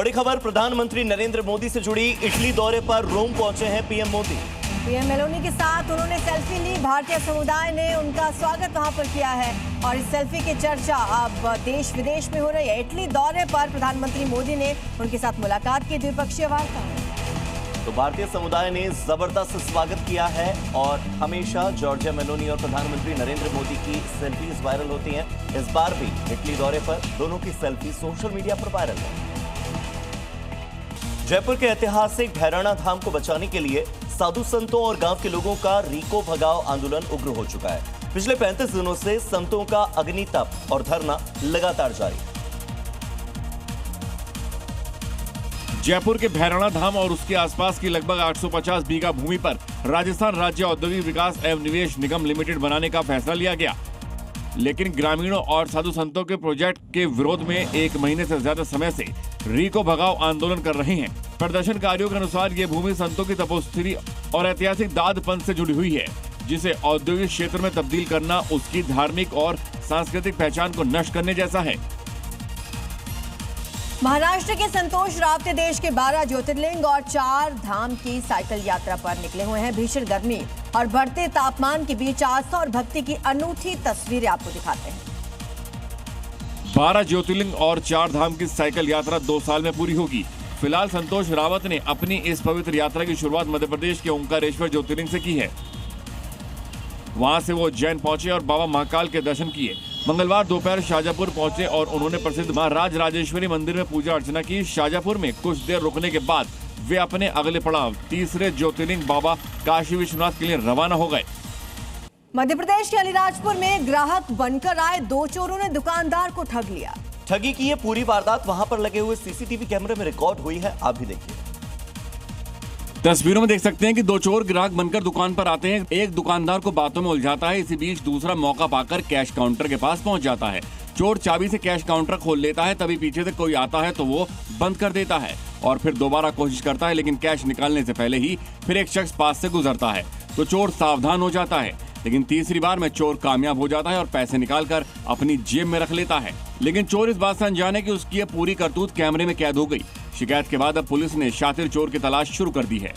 बड़ी खबर प्रधानमंत्री नरेंद्र मोदी से जुड़ी। इटली दौरे पर रोम पहुंचे हैं पीएम मोदी। पीएम मेलोनी के साथ उन्होंने सेल्फी ली। भारतीय समुदाय ने उनका स्वागत वहां पर किया है और इस सेल्फी की चर्चा अब देश विदेश में हो रही है। इटली दौरे पर प्रधानमंत्री मोदी ने उनके साथ मुलाकात की, द्विपक्षीय वार्ता। तो भारतीय समुदाय ने जबरदस्त स्वागत किया है और हमेशा जॉर्जिया मेलोनी और प्रधानमंत्री नरेंद्र मोदी की सेल्फीज वायरल होती हैं। इस बार भी इटली दौरे पर दोनों की सेल्फी सोशल मीडिया पर वायरल है। जयपुर के ऐतिहासिक भैरवना धाम को बचाने के लिए साधु संतों और गांव के लोगों का रीको भगाओ आंदोलन उग्र हो चुका है। पिछले 35 दिनों से संतों का अग्नि तप और धरना लगातार जारी है। जयपुर के भैरवना धाम और उसके आसपास की लगभग 850 बीघा भूमि पर राजस्थान राज्य औद्योगिक विकास एवं निवेश निगम लिमिटेड बनाने का फैसला लिया गया, लेकिन ग्रामीणों और साधु संतों के प्रोजेक्ट के विरोध में 1 महीने से ज्यादा समय से रीको भगाओ आंदोलन कर रहे हैं। प्रदर्शनकारियों के अनुसार ये भूमि संतों की तपोस्थिति और ऐतिहासिक दाद पंथ से जुड़ी हुई है, जिसे औद्योगिक क्षेत्र में तब्दील करना उसकी धार्मिक और सांस्कृतिक पहचान को नष्ट करने जैसा है। महाराष्ट्र के संतोष रावते देश के 12 ज्योतिर्लिंग और 4 धाम की साइकिल यात्रा पर निकले हुए हैं। भीषण गर्मी और बढ़ते तापमान के बीच आस्था और भक्ति की अनूठी तस्वीरें आपको दिखाते हैं। 12 ज्योतिर्लिंग और 4 धाम की साइकिल यात्रा 2 साल में पूरी होगी। फिलहाल संतोष रावत ने अपनी इस पवित्र यात्रा की शुरुआत मध्य प्रदेश के ओंकारेश्वर ज्योतिर्लिंग से की है। वहां से वो उज्जैन पहुंचे और बाबा महाकाल के दर्शन किए। मंगलवार दोपहर शाजापुर पहुंचे और उन्होंने प्रसिद्ध मां राजराजेश्वरी मंदिर में पूजा अर्चना की। शाजापुर में कुछ देर रुकने के बाद वे अपने अगले पड़ाव तीसरे ज्योतिर्लिंग बाबा काशी विश्वनाथ के लिए रवाना हो गए। मध्य प्रदेश के अलीराजपुर में ग्राहक बनकर आए 2 चोरों ने दुकानदार को ठग लिया। ठगी की ये पूरी वारदात वहां पर लगे हुए सीसीटीवी कैमरे में रिकॉर्ड हुई है, आप भी देखिए। तस्वीरों में देख सकते हैं कि 2 चोर ग्राहक बनकर दुकान पर आते हैं। एक दुकानदार को बातों में उलझाता है। इसी बीच दूसरा मौका पाकर कैश काउंटर के पास पहुंच जाता है। चोर चाबी से कैश काउंटर खोल लेता है, तभी पीछे से कोई आता है तो वो बंद कर देता है और फिर दोबारा कोशिश करता है, लेकिन कैश निकालने से पहले ही फिर एक शख्स पास से गुजरता है तो चोर सावधान हो जाता है। लेकिन तीसरी बार में चोर कामयाब हो जाता है और पैसे निकालकर अपनी जेब में रख लेता है। लेकिन चोर इस बात से अनजान है कि उसकी ये पूरी करतूत कैमरे में कैद हो गई। शिकायत के बाद अब पुलिस ने शातिर चोर की तलाश शुरू कर दी है।